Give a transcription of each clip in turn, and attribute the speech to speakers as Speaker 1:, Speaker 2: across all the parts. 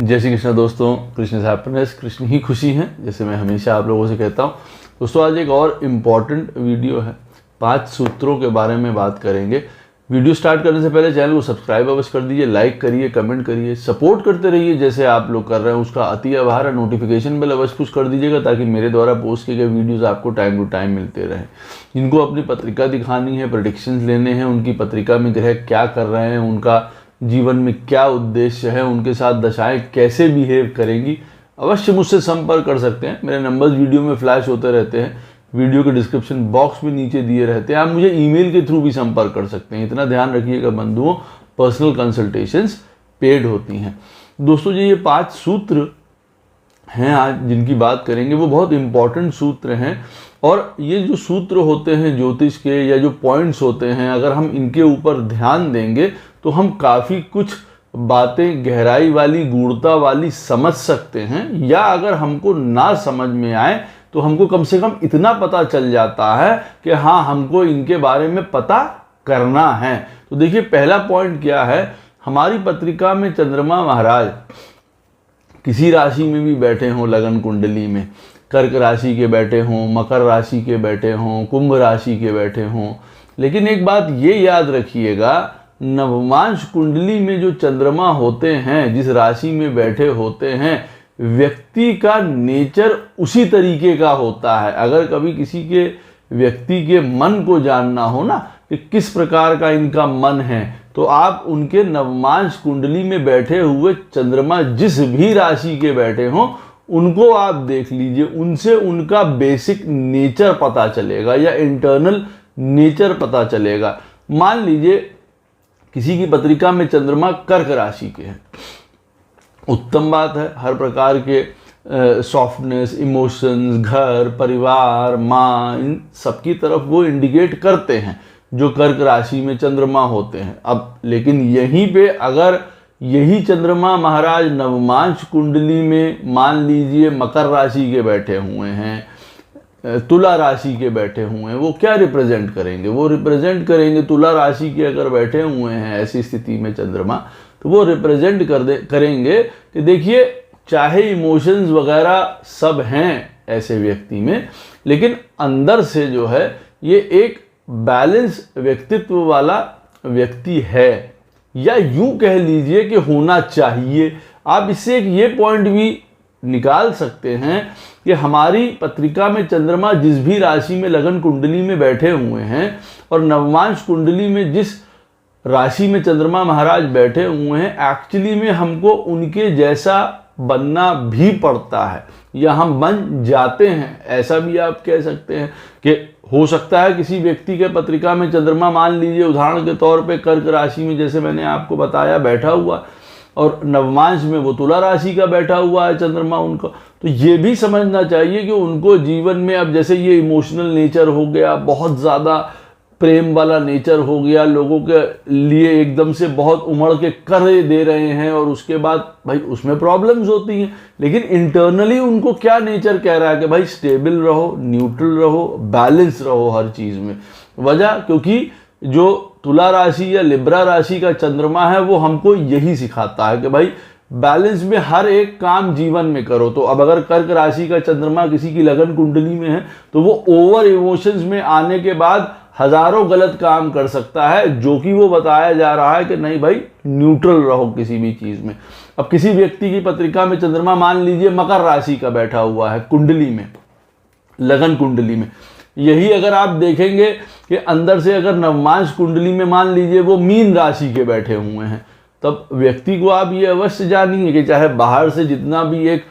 Speaker 1: जय श्री कृष्ण दोस्तों। कृष्ण हैप्पीनेस, कृष्ण ही खुशी है, जैसे मैं हमेशा आप लोगों से कहता हूँ। दोस्तों आज एक और इम्पॉर्टेंट वीडियो है, 5 सूत्रों के बारे में बात करेंगे। वीडियो स्टार्ट करने से पहले चैनल को सब्सक्राइब अवश्य कर दीजिए, लाइक करिए, कमेंट करिए, सपोर्ट करते रहिए जैसे आप लोग कर रहे हैं, उसका अति आभार है। नोटिफिकेशन बेल अवश्य पुश कर दीजिएगा ताकि मेरे द्वारा पोस्ट किए गए वीडियोस आपको टाइम टू टाइम मिलते रहें। जिनको अपनी पत्रिका दिखानी है, प्रेडिक्शंस लेने हैं, उनकी पत्रिका में ग्रह क्या कर रहे हैं, उनका जीवन में क्या उद्देश्य है, उनके साथ दशाएं कैसे बिहेव करेंगी, अवश्य मुझसे संपर्क कर सकते हैं। मेरे नंबर्स वीडियो में फ्लैश होते रहते हैं, वीडियो के डिस्क्रिप्शन बॉक्स में नीचे दिए रहते हैं। आप मुझे ईमेल के थ्रू भी संपर्क कर सकते हैं। इतना ध्यान रखिएगा बंधुओं, पर्सनल कंसल्टेशंस पेड होती हैं। दोस्तों ये 5 सूत्र हैं आज जिनकी बात करेंगे, वो बहुत इंपॉर्टेंट सूत्र हैं। और ये जो सूत्र होते हैं ज्योतिष के, या जो पॉइंट्स होते हैं, अगर हम इनके ऊपर ध्यान देंगे तो हम काफ़ी कुछ बातें गहराई वाली, गूढ़ता वाली समझ सकते हैं। या अगर हमको ना समझ में आए तो हमको कम से कम इतना पता चल जाता है कि हाँ, हमको इनके बारे में पता करना है। तो देखिए पहला पॉइंट क्या है, हमारी पत्रिका में चंद्रमा महाराज किसी राशि में भी बैठे हों, लगन कुंडली में कर्क राशि के बैठे हों, मकर राशि के बैठे हों, कुंभ राशि के बैठे हों, लेकिन एक बात ये याद रखिएगा, नवमांश कुंडली में जो चंद्रमा होते हैं, जिस राशि में बैठे होते हैं, व्यक्ति का नेचर उसी तरीके का होता है। अगर कभी किसी के व्यक्ति के मन को जानना हो ना कि किस प्रकार का इनका मन है, तो आप उनके नवमांश कुंडली में बैठे हुए चंद्रमा जिस भी राशि के बैठे हों उनको आप देख लीजिए, उनसे उनका बेसिक नेचर पता चलेगा या इंटरनल नेचर पता चलेगा। मान लीजिए किसी की पत्रिका में चंद्रमा कर्क राशि के हैं, उत्तम बात है। हर प्रकार के सॉफ्टनेस, इमोशंस, घर परिवार, माँ, इन सबकी तरफ वो इंडिकेट करते हैं जो कर्क राशि में चंद्रमा होते हैं। अब लेकिन यहीं पे अगर यही चंद्रमा महाराज नवमांश कुंडली में मान लीजिए मकर राशि के बैठे हुए हैं, तुला राशि के बैठे हुए हैं, वो क्या रिप्रेजेंट करेंगे? वो रिप्रेजेंट करेंगे, तुला राशि के अगर बैठे हुए हैं ऐसी स्थिति में चंद्रमा, तो वो रिप्रेजेंट करेंगे कि देखिए चाहे इमोशंस वगैरह सब हैं ऐसे व्यक्ति में, लेकिन अंदर से जो है ये एक बैलेंस व्यक्तित्व वाला व्यक्ति है, या यूं कह लीजिए कि होना चाहिए। आप इससे एक ये पॉइंट भी निकाल सकते हैं कि हमारी पत्रिका में चंद्रमा जिस भी राशि में लगन कुंडली में बैठे हुए हैं और नवमांश कुंडली में जिस राशि में चंद्रमा महाराज बैठे हुए हैं, एक्चुअली में हमको उनके जैसा बनना भी पड़ता है या हम बन जाते हैं। ऐसा भी आप कह सकते हैं कि हो सकता है किसी व्यक्ति के पत्रिका में चंद्रमा मान लीजिए उदाहरण के तौर पे कर्क राशि में, जैसे मैंने आपको बताया, बैठा हुआ, और नवमांश में वो तुला राशि का बैठा हुआ है चंद्रमा उनका, तो ये भी समझना चाहिए कि उनको जीवन में, अब जैसे ये इमोशनल नेचर हो गया, बहुत ज़्यादा प्रेम वाला नेचर हो गया, लोगों के लिए एकदम से बहुत उमड़ के कर दे रहे हैं, और उसके बाद भाई उसमें प्रॉब्लम्स होती हैं। लेकिन इंटरनली उनको क्या नेचर कह रहा है कि भाई स्टेबल रहो, न्यूट्रल रहो, बैलेंस रहो हर चीज़ में। वजह क्योंकि जो तुला राशि या लिब्रा राशि का चंद्रमा है वो हमको यही सिखाता है कि भाई बैलेंस में हर एक काम जीवन में करो। तो अब अगर कर्क राशि का चंद्रमा किसी की लगन कुंडली में है तो वो ओवर इमोशंस में आने के बाद हजारों गलत काम कर सकता है, जो कि वो बताया जा रहा है कि नहीं भाई न्यूट्रल रहो किसी भी चीज़ में। अब किसी व्यक्ति की पत्रिका में चंद्रमा मान लीजिए मकर राशि का बैठा हुआ है कुंडली में, लगन कुंडली में, यही अगर आप देखेंगे कि अंदर से अगर नवमांश कुंडली में मान लीजिए वो मीन राशि के बैठे हुए हैं, तब व्यक्ति को आप ये अवश्य जानिए कि चाहे बाहर से जितना भी एक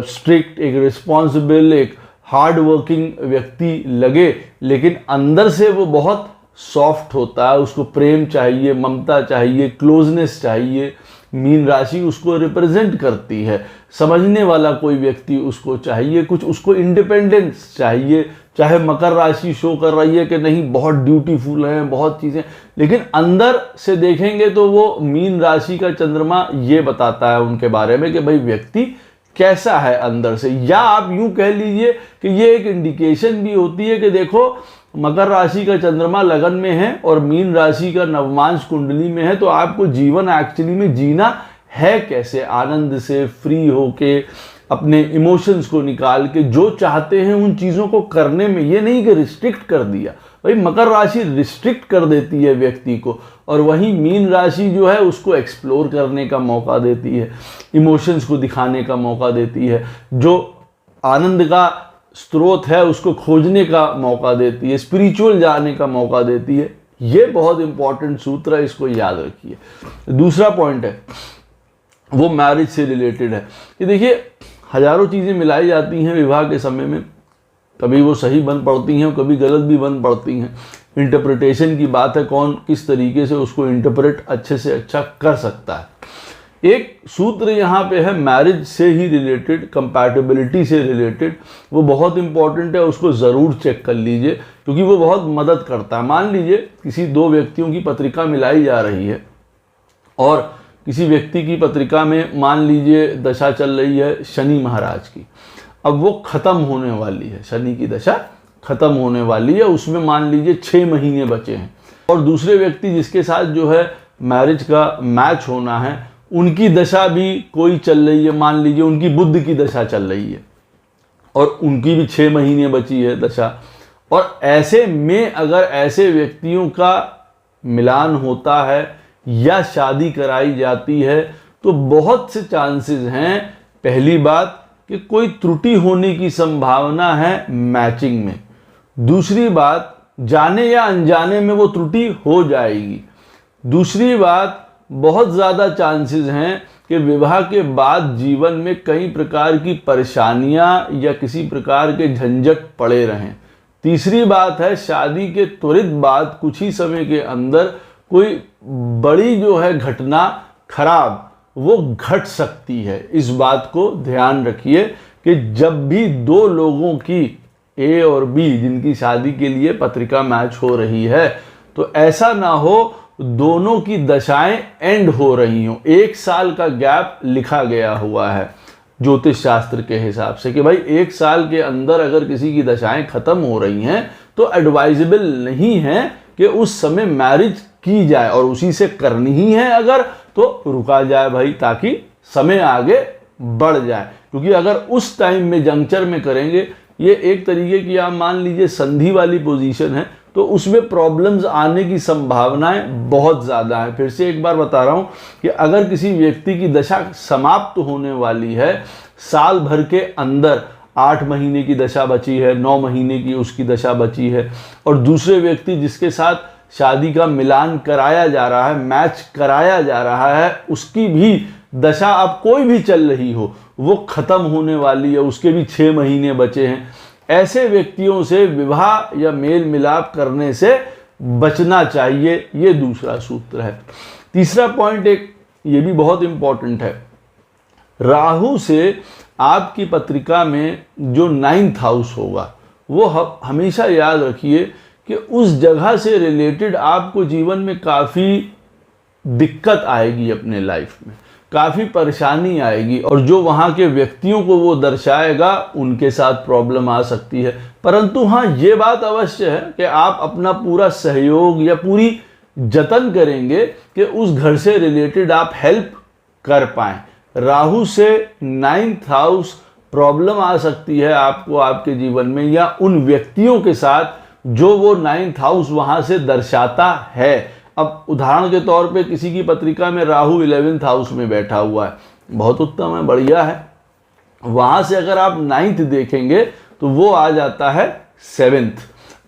Speaker 1: स्ट्रिक्ट, एक रिस्पॉन्सिबल, एक हार्ड वर्किंग व्यक्ति लगे, लेकिन अंदर से वो बहुत सॉफ्ट होता है। उसको प्रेम चाहिए, ममता चाहिए, क्लोजनेस चाहिए। मीन राशि उसको रिप्रेजेंट करती है। समझने वाला कोई व्यक्ति उसको चाहिए, कुछ उसको इंडिपेंडेंस चाहिए। चाहे मकर राशि शो कर रही है कि नहीं बहुत ड्यूटीफुल हैं, बहुत चीज़ें, लेकिन अंदर से देखेंगे तो वो मीन राशि का चंद्रमा ये बताता है उनके बारे में कि भाई व्यक्ति कैसा है अंदर से। या आप यूं कह लीजिए कि ये एक इंडिकेशन भी होती है कि देखो मकर राशि का चंद्रमा लगन में है और मीन राशि का नवमांश कुंडली में है, तो आपको जीवन एक्चुअली में जीना है कैसे, आनंद से फ्री होके अपने इमोशंस को निकाल के जो चाहते हैं उन चीज़ों को करने में। ये नहीं कि रिस्ट्रिक्ट कर दिया, भाई मकर राशि रिस्ट्रिक्ट कर देती है व्यक्ति को, और वहीं मीन राशि जो है उसको एक्सप्लोर करने का मौका देती है, इमोशंस को दिखाने का मौका देती है, जो आनंद का स्रोत है उसको खोजने का मौका देती है, स्पिरिचुअल जाने का मौका देती है। ये बहुत इंपॉर्टेंट सूत्र है, इसको याद रखिए। दूसरा पॉइंट है वो मैरिज से रिलेटेड है कि देखिए हजारों चीज़ें मिलाई जाती हैं विवाह के समय में, कभी वो सही बन पड़ती हैं और कभी गलत भी बन पड़ती हैं। इंटरप्रिटेशन की बात है, कौन किस तरीके से उसको इंटरप्रेट अच्छे से अच्छा कर सकता है। एक सूत्र यहाँ पे है मैरिज से ही रिलेटेड, कंपैटिबिलिटी से रिलेटेड, वो बहुत इंपॉर्टेंट है, उसको ज़रूर चेक कर लीजिए क्योंकि वो बहुत मदद करता है। मान लीजिए किसी दो व्यक्तियों की पत्रिका मिलाई जा रही है और किसी व्यक्ति की पत्रिका में मान लीजिए दशा चल रही है शनि महाराज की, अब वो ख़त्म होने वाली है, शनि की दशा ख़त्म होने वाली है, उसमें मान लीजिए 6 महीने बचे हैं, और दूसरे व्यक्ति जिसके साथ जो है मैरिज का मैच होना है उनकी दशा भी कोई चल रही है, मान लीजिए उनकी बुध की दशा चल रही है और उनकी भी 6 महीने बची है दशा। और ऐसे में अगर ऐसे व्यक्तियों का मिलान होता है या शादी कराई जाती है तो बहुत से चांसेस हैं, पहली बात कि कोई त्रुटि होने की संभावना है मैचिंग में, दूसरी बात जाने या अनजाने में वो त्रुटि हो जाएगी, दूसरी बात बहुत ज़्यादा चांसेस हैं कि विवाह के बाद जीवन में कई प्रकार की परेशानियां या किसी प्रकार के झंझट पड़े रहें, तीसरी बात है शादी के त्वरित बाद कुछ ही समय के अंदर कोई बड़ी जो है घटना खराब वो घट सकती है। इस बात को ध्यान रखिए कि जब भी दो लोगों की ए और बी जिनकी शादी के लिए पत्रिका मैच हो रही है तो ऐसा ना हो दोनों की दशाएं एंड हो रही हों। 1 साल का गैप लिखा गया हुआ है ज्योतिष शास्त्र के हिसाब से कि भाई 1 साल के अंदर अगर किसी की दशाएं खत्म हो रही हैं तो एडवाइजेबल नहीं है कि उस समय मैरिज की जाए, और उसी से करनी ही है अगर तो रुका जाए भाई, ताकि समय आगे बढ़ जाए। क्योंकि अगर उस टाइम में जंक्चर में करेंगे, ये एक तरीके की आप मान लीजिए संधि वाली पोजीशन है, तो उसमें प्रॉब्लम्स आने की संभावनाएं बहुत ज़्यादा है। फिर से एक बार बता रहा हूं कि अगर किसी व्यक्ति की दशा समाप्त होने वाली है, साल भर के अंदर 8 महीने की दशा बची है, 9 महीने की उसकी दशा बची है, और दूसरे व्यक्ति जिसके साथ शादी का मिलान कराया जा रहा है, मैच कराया जा रहा है, उसकी भी दशा अब कोई भी चल रही हो वो खत्म होने वाली है, उसके भी 6 महीने बचे हैं, ऐसे व्यक्तियों से विवाह या मेल मिलाप करने से बचना चाहिए। ये दूसरा सूत्र है। तीसरा पॉइंट एक ये भी बहुत इंपॉर्टेंट है, राहु से आपकी पत्रिका में जो 9th हाउस होगा वो हमेशा याद रखिए कि उस जगह से रिलेटेड आपको जीवन में काफ़ी दिक्कत आएगी, अपने लाइफ में काफ़ी परेशानी आएगी, और जो वहाँ के व्यक्तियों को वो दर्शाएगा उनके साथ प्रॉब्लम आ सकती है। परंतु हाँ ये बात अवश्य है कि आप अपना पूरा सहयोग या पूरी जतन करेंगे कि उस घर से रिलेटेड आप हेल्प कर पाएँ। राहु से 9th हाउस प्रॉब्लम आ सकती है आपको आपके जीवन में, या उन व्यक्तियों के साथ जो वो 9th हाउस वहाँ से दर्शाता है। अब उदाहरण के तौर पे किसी की पत्रिका में राहु 11th हाउस में बैठा हुआ है, बहुत उत्तम है, बढ़िया है, वहाँ से अगर आप 9th देखेंगे तो वो आ जाता है 7th।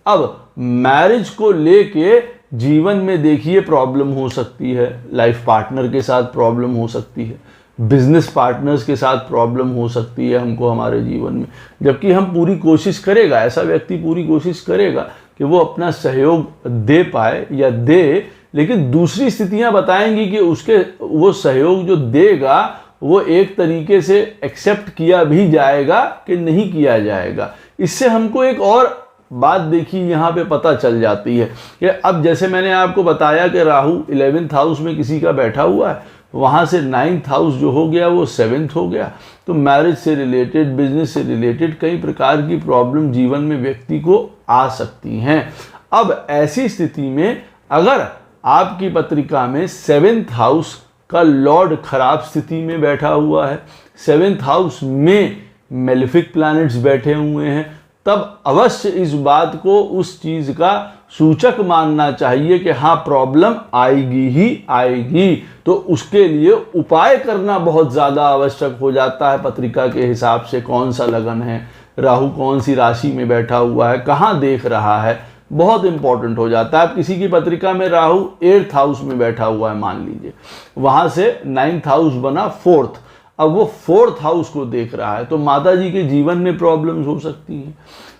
Speaker 1: अब मैरिज को लेके जीवन में देखिए प्रॉब्लम हो सकती है, लाइफ पार्टनर के साथ प्रॉब्लम हो सकती है, बिजनेस पार्टनर्स के साथ प्रॉब्लम हो सकती है हमको हमारे जीवन में, जबकि हम पूरी कोशिश करेगा, ऐसा व्यक्ति पूरी कोशिश करेगा कि वो अपना सहयोग दे पाए या दे, लेकिन दूसरी स्थितियां बताएंगी कि उसके वो सहयोग जो देगा वो एक तरीके से एक्सेप्ट किया भी जाएगा कि नहीं किया जाएगा। इससे हमको एक और बात देखिए यहाँ पे पता चल जाती है कि अब जैसे मैंने आपको बताया कि राहु 11th हाउस में किसी का बैठा हुआ है, वहाँ से 9th हाउस जो हो गया वो 7th हो गया, तो मैरिज से रिलेटेड, बिजनेस से रिलेटेड कई प्रकार की प्रॉब्लम जीवन में व्यक्ति को आ सकती हैं। अब ऐसी स्थिति में अगर आपकी पत्रिका में 7th हाउस का लॉर्ड खराब स्थिति में बैठा हुआ है, 7th हाउस में मेलेफिक प्लैनेट्स बैठे हुए हैं, तब अवश्य इस बात को उस चीज का सूचक मानना चाहिए कि हाँ प्रॉब्लम आएगी ही आएगी। तो उसके लिए उपाय करना बहुत ज़्यादा आवश्यक हो जाता है। पत्रिका के हिसाब से कौन सा लगन है, राहु कौन सी राशि में बैठा हुआ है, कहाँ देख रहा है, बहुत इंपॉर्टेंट हो जाता है। अब किसी की पत्रिका में राहु 8th हाउस में बैठा हुआ है मान लीजिए, वहाँ से 9th हाउस बना 4th, अब वो 4th हाउस को देख रहा है, तो माता जी के जीवन में प्रॉब्लम्स हो सकती हैं,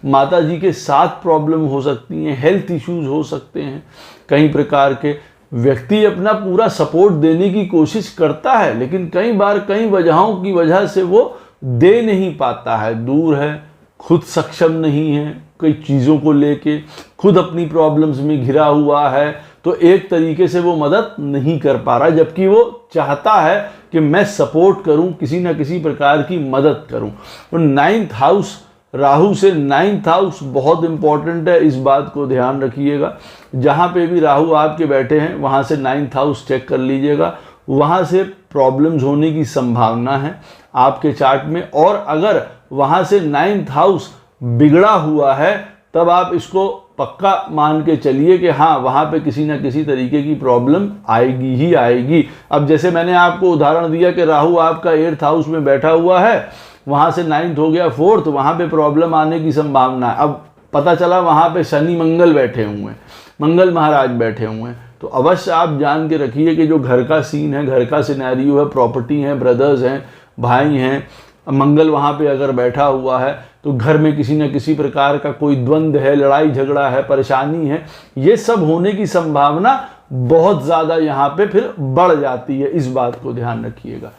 Speaker 1: माता जी के साथ प्रॉब्लम हो सकती हैं, हेल्थ इश्यूज हो सकते हैं, कई प्रकार के। व्यक्ति अपना पूरा सपोर्ट देने की कोशिश करता है, लेकिन कई बार कई वजहों की वजह से वो दे नहीं पाता है, दूर है, खुद सक्षम नहीं है, कई चीज़ों को लेके खुद अपनी प्रॉब्लम्स में घिरा हुआ है, तो एक तरीके से वो मदद नहीं कर पा रहा, जबकि वो चाहता है कि मैं सपोर्ट करूं, किसी ना किसी प्रकार की मदद करूं। और 9th हाउस, राहु से 9th हाउस बहुत इंपॉर्टेंट है, इस बात को ध्यान रखिएगा। जहां पे भी राहु आपके बैठे हैं वहां से 9th हाउस चेक कर लीजिएगा, वहां से प्रॉब्लम्स होने की संभावना है आपके चार्ट में। और अगर वहां से 9th हाउस बिगड़ा हुआ है तब आप इसको पक्का मान के चलिए कि हाँ वहाँ पे किसी ना किसी तरीके की प्रॉब्लम आएगी ही आएगी। अब जैसे मैंने आपको उदाहरण दिया कि राहु आपका 8th हाउस में बैठा हुआ है, वहाँ से 9th हो गया 4th, वहाँ पे प्रॉब्लम आने की संभावना है। अब पता चला वहाँ पे शनि मंगल बैठे हुए हैं, मंगल महाराज बैठे हुए हैं, तो अवश्य आप जान के रखिए कि जो घर का सीन है, घर का सिनेरियो है, प्रॉपर्टी है, ब्रदर्स हैं, भाई हैं, मंगल वहाँ पे अगर बैठा हुआ है तो घर में किसी न किसी प्रकार का कोई द्वंद्व है, लड़ाई झगड़ा है, परेशानी है, ये सब होने की संभावना बहुत ज़्यादा यहाँ पे फिर बढ़ जाती है, इस बात को ध्यान रखिएगा।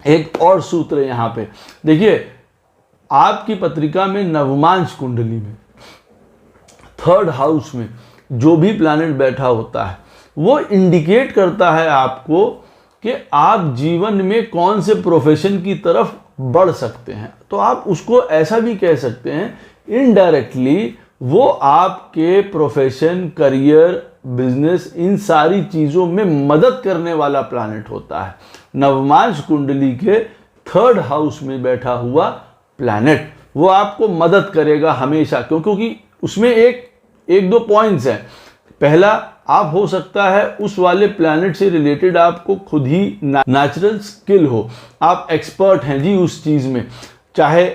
Speaker 1: एक और सूत्र यहाँ पे देखिए, आपकी पत्रिका में नवमांश कुंडली में 3rd हाउस में जो भी प्लैनेट बैठा होता है वो इंडिकेट करता है आपको कि आप जीवन में कौन से प्रोफेशन की तरफ बढ़ सकते हैं। तो आप उसको ऐसा भी कह सकते हैं इनडायरेक्टली वो आपके प्रोफेशन, करियर, बिजनेस, इन सारी चीज़ों में मदद करने वाला प्लैनेट होता है। नवमांश कुंडली के 3rd हाउस में बैठा हुआ प्लैनेट वो आपको मदद करेगा हमेशा, क्योंकि उसमें एक दो पॉइंट्स हैं। पहला, आप हो सकता है उस वाले प्लैनेट से रिलेटेड आपको खुद ही नेचुरल स्किल हो, आप एक्सपर्ट हैं जी उस चीज़ में, चाहे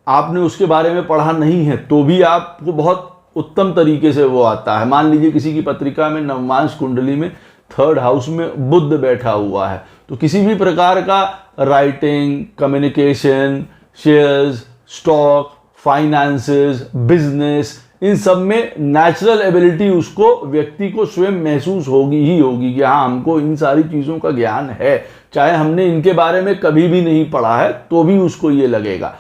Speaker 1: आपने उसके बारे में पढ़ा नहीं है तो भी आपको बहुत उत्तम तरीके से वो आता है। मान लीजिए किसी की पत्रिका में नवमांश कुंडली में 3rd हाउस में बुध बैठा हुआ है, तो किसी भी प्रकार का writing, communication, shares, stock, finances, business, इन सब में नेचुरल एबिलिटी उसको, व्यक्ति को स्वयं महसूस होगी ही होगी कि हाँ हमको इन सारी चीज़ों का ज्ञान है, चाहे हमने इनके बारे में कभी भी नहीं पढ़ा है तो भी उसको ये लगेगा,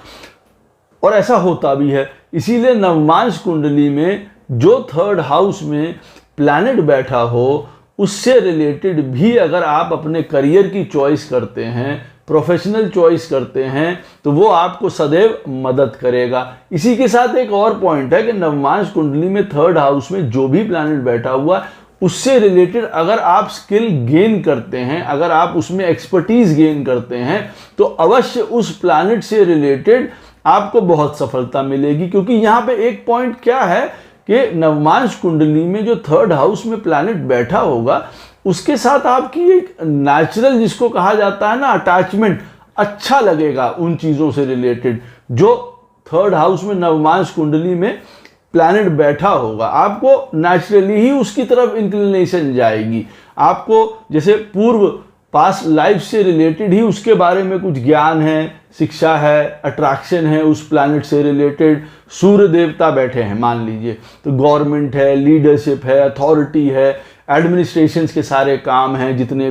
Speaker 1: और ऐसा होता भी है। इसीलिए नवमांश कुंडली में जो 3rd हाउस में प्लैनेट बैठा हो उससे रिलेटेड भी अगर आप अपने करियर की चॉइस करते हैं, प्रोफेशनल चॉइस करते हैं, तो वो आपको सदैव मदद करेगा। इसी के साथ एक और पॉइंट है कि नवमांश कुंडली में 3rd हाउस में जो भी प्लैनेट बैठा हुआ है उससे रिलेटेड अगर आप स्किल गेन करते हैं, अगर आप उसमें एक्सपर्टीज गेन करते हैं, तो अवश्य उस प्लैनेट से रिलेटेड आपको बहुत सफलता मिलेगी। क्योंकि यहाँ पे एक पॉइंट क्या है कि नवमांश कुंडली में जो 3rd हाउस में प्लैनेट बैठा होगा उसके साथ आपकी एक नेचुरल, जिसको कहा जाता है ना अटैचमेंट, अच्छा लगेगा उन चीज़ों से रिलेटेड। जो 3rd हाउस में नवमांश कुंडली में प्लैनेट बैठा होगा आपको नेचुरली ही उसकी तरफ इंक्लिनेशन जाएगी। आपको जैसे पूर्व पास्ट लाइफ से रिलेटेड ही उसके बारे में कुछ ज्ञान है, शिक्षा है, अट्रैक्शन है उस प्लैनेट से रिलेटेड। सूर्य देवता बैठे हैं मान लीजिए, तो गवर्नमेंट है, लीडरशिप है, अथॉरिटी है, एडमिनिस्ट्रेशन के सारे काम हैं, जितने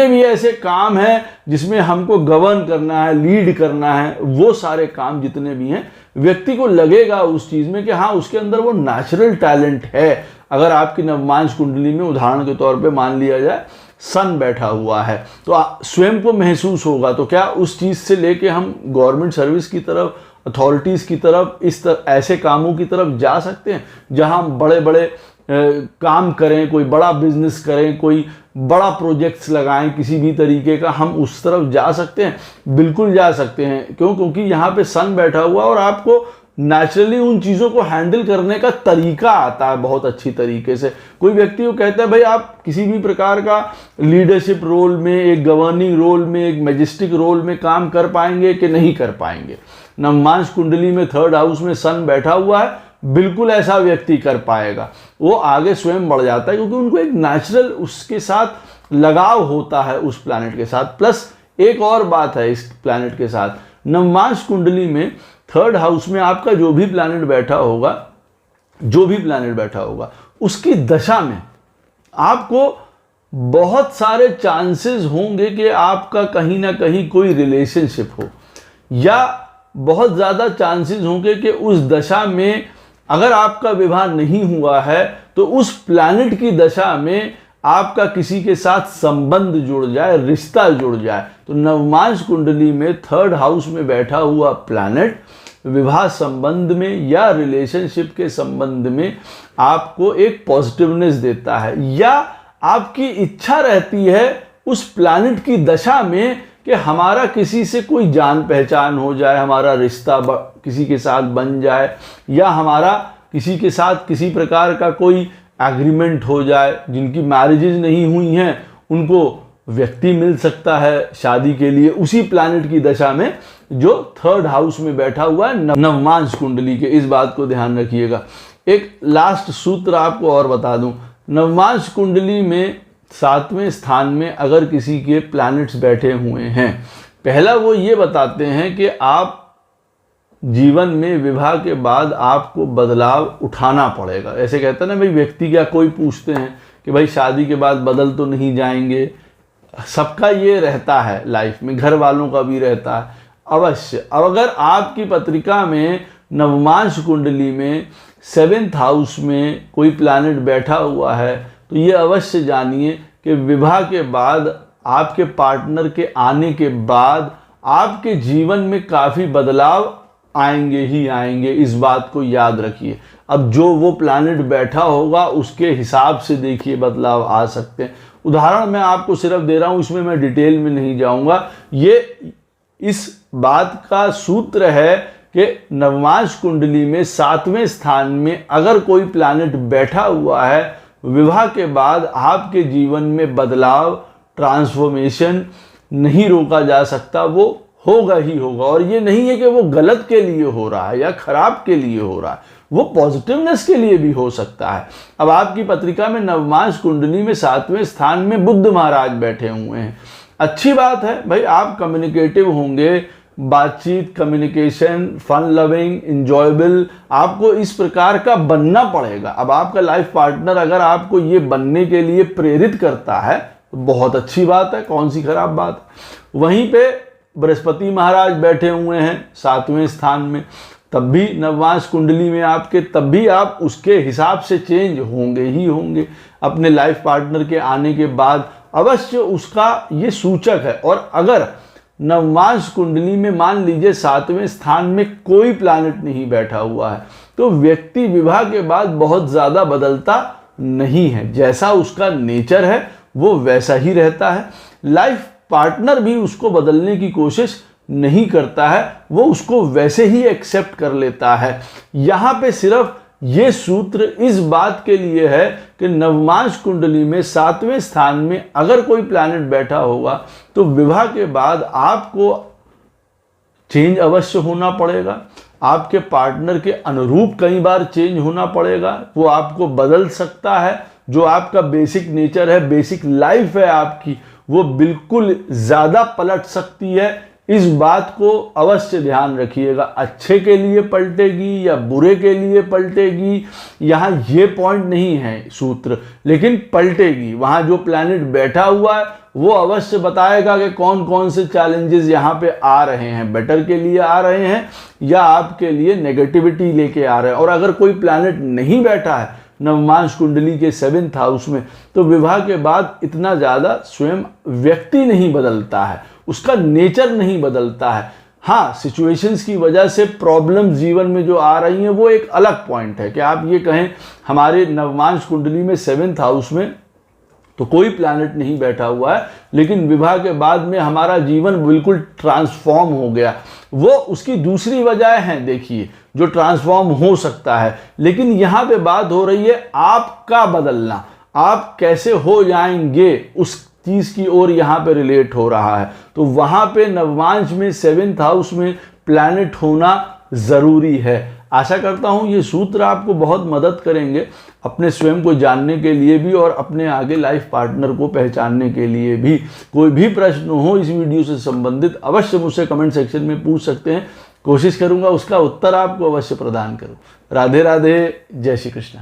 Speaker 1: भी ऐसे काम हैं जिसमें हमको गवर्न करना है, लीड करना है, वो सारे काम जितने भी हैं, व्यक्ति को लगेगा उस चीज़ में कि हाँ उसके अंदर वो नेचुरल टैलेंट है। अगर आपकी नवमांश कुंडली में उदाहरण के तौर पे मान लिया जाए सन बैठा हुआ है, तो स्वयं को महसूस होगा, तो क्या उस चीज़ से लेके हम गवर्नमेंट सर्विस की तरफ, अथॉरिटीज़ की तरफ, ऐसे कामों की तरफ जा सकते हैं जहां बड़े बड़े काम करें, कोई बड़ा बिजनेस करें, कोई बड़ा प्रोजेक्ट्स लगाएं किसी भी तरीके का, हम उस तरफ जा सकते हैं? बिल्कुल जा सकते हैं। क्यों? क्योंकि यहाँ पे सन बैठा हुआ और आपको नेचुरली उन चीज़ों को हैंडल करने का तरीका आता है बहुत अच्छी तरीके से। कोई व्यक्ति को कहता है भाई आप किसी भी प्रकार का लीडरशिप रोल में, एक गवर्निंग रोल में, एक मैजेस्टिक रोल में काम कर पाएंगे कि नहीं कर पाएंगे? नवमांश कुंडली में 3rd हाउस में सन बैठा हुआ है, बिल्कुल ऐसा व्यक्ति कर पाएगा। वो आगे स्वयं बढ़ जाता है क्योंकि उनको एक नेचुरल उसके साथ लगाव होता है उस प्लैनेट के साथ। प्लस एक और बात है इस प्लैनेट के साथ, नवमांश कुंडली में 3rd हाउस में आपका जो भी प्लैनेट बैठा होगा उसकी दशा में आपको बहुत सारे चांसेस होंगे कि आपका कहीं ना कहीं कोई रिलेशनशिप हो, या बहुत ज़्यादा चांसेस होंगे कि उस दशा में अगर आपका विवाह नहीं हुआ है तो उस प्लैनेट की दशा में आपका किसी के साथ संबंध जुड़ जाए, रिश्ता जुड़ जाए। तो नवमांश कुंडली में 3rd हाउस में बैठा हुआ प्लैनेट विवाह संबंध में या रिलेशनशिप के संबंध में आपको एक पॉजिटिवनेस देता है, या आपकी इच्छा रहती है उस प्लैनेट की दशा में कि हमारा किसी से कोई जान पहचान हो जाए, हमारा रिश्ता किसी के साथ बन जाए, या हमारा किसी के साथ किसी प्रकार का कोई एग्रीमेंट हो जाए। जिनकी मैरिजेज नहीं हुई हैं उनको व्यक्ति मिल सकता है शादी के लिए उसी प्लैनेट की दशा में जो 3rd हाउस में बैठा हुआ है नवमांश कुंडली के। इस बात को ध्यान रखिएगा। एक लास्ट सूत्र आपको और बता दूं, नवमांश कुंडली में 7वें स्थान में अगर किसी के प्लैनेट्स बैठे हुए हैं, पहला वो ये बताते हैं कि आप जीवन में विवाह के बाद आपको बदलाव उठाना पड़ेगा। ऐसे कहते हैं ना भाई, व्यक्ति क्या कोई पूछते हैं कि भाई शादी के बाद बदल तो नहीं जाएंगे? सबका ये रहता है लाइफ में, घर वालों का भी रहता है अवश्य। अब अगर आपकी पत्रिका में नवमांश कुंडली में 7th हाउस में कोई प्लैनेट बैठा हुआ है तो ये अवश्य जानिए कि विवाह के बाद, आपके पार्टनर के आने के बाद आपके जीवन में काफ़ी बदलाव आएंगे ही आएंगे। इस बात को याद रखिए। अब जो वो प्लैनेट बैठा होगा उसके हिसाब से देखिए बदलाव आ सकते हैं। उदाहरण मैं आपको सिर्फ दे रहा हूँ, इसमें मैं डिटेल में नहीं जाऊँगा। ये इस बात का सूत्र है कि नवमांश कुंडली में 7वें स्थान में अगर कोई प्लैनेट बैठा हुआ है, विवाह के बाद आपके जीवन में बदलाव, ट्रांसफॉर्मेशन नहीं रोका जा सकता, वो होगा ही होगा। और ये नहीं है कि वो गलत के लिए हो रहा है या खराब के लिए हो रहा है, वो पॉजिटिवनेस के लिए भी हो सकता है। अब आपकी पत्रिका में नवमांश कुंडली में 7वें स्थान में बुध महाराज बैठे हुए हैं, अच्छी बात है भाई, आप कम्युनिकेटिव होंगे, बातचीत, कम्युनिकेशन, फन लविंग, इंजॉयबल, आपको इस प्रकार का बनना पड़ेगा। अब आपका लाइफ पार्टनर अगर आपको ये बनने के लिए प्रेरित करता है तो बहुत अच्छी बात है, कौन सी खराब बात है। वहीं पे बृहस्पति महाराज बैठे हुए हैं 7वें स्थान में, तब भी नवमांश कुंडली में आपके, तब भी आप उसके हिसाब से चेंज होंगे ही होंगे अपने लाइफ पार्टनर के आने के बाद, अवश्य उसका ये सूचक है। और अगर नवमांश कुंडली में मान लीजिए 7वें स्थान में कोई प्लैनेट नहीं बैठा हुआ है तो व्यक्ति विवाह के बाद बहुत ज़्यादा बदलता नहीं है, जैसा उसका नेचर है वो वैसा ही रहता है। लाइफ पार्टनर भी उसको बदलने की कोशिश नहीं करता है, वो उसको वैसे ही एक्सेप्ट कर लेता है। यहाँ पे सिर्फ ये सूत्र इस बात के लिए है कि नवमांश कुंडली में 7वें स्थान में अगर कोई प्लैनेट बैठा होगा तो विवाह के बाद आपको चेंज अवश्य होना पड़ेगा, आपके पार्टनर के अनुरूप कई बार चेंज होना पड़ेगा, वो आपको बदल सकता है। जो आपका बेसिक नेचर है, बेसिक लाइफ है आपकी, वो बिल्कुल ज़्यादा पलट सकती है। इस बात को अवश्य ध्यान रखिएगा। अच्छे के लिए पलटेगी या बुरे के लिए पलटेगी, यहाँ ये पॉइंट नहीं है सूत्र, लेकिन पलटेगी। वहाँ जो प्लैनेट बैठा हुआ है वो अवश्य बताएगा कि कौन कौन से चैलेंजेस यहाँ पे आ रहे हैं, बेटर के लिए आ रहे हैं या आपके लिए नेगेटिविटी लेके आ रहे हैं। और अगर कोई प्लैनेट नहीं बैठा है नवमांश कुंडली के 7th हाउस में तो विवाह के बाद इतना ज़्यादा स्वयं व्यक्ति नहीं बदलता है, उसका नेचर नहीं बदलता है। हाँ, सिचुएशंस की वजह से प्रॉब्लम जीवन में जो आ रही हैं वो एक अलग पॉइंट है कि आप ये कहें हमारे नवमांश कुंडली में 7th हाउस में तो कोई प्लैनेट नहीं बैठा हुआ है, लेकिन विवाह के बाद में हमारा जीवन बिल्कुल ट्रांसफॉर्म हो गया। वो उसकी दूसरी वजह है, देखिए, जो ट्रांसफॉर्म हो सकता है, लेकिन यहाँ पे बात हो रही है आपका बदलना, आप कैसे हो जाएंगे उस चीज की ओर यहाँ पे रिलेट हो रहा है। तो वहां पे नवमांश में 7th हाउस में प्लैनेट होना जरूरी है। आशा करता हूं ये सूत्र आपको बहुत मदद करेंगे अपने स्वयं को जानने के लिए भी और अपने आगे लाइफ पार्टनर को पहचानने के लिए भी। कोई भी प्रश्न हो इस वीडियो से संबंधित अवश्य मुझसे कमेंट सेक्शन में पूछ सकते हैं, कोशिश करूंगा उसका उत्तर आपको अवश्य प्रदान करूं। राधे राधे, जय श्री कृष्ण।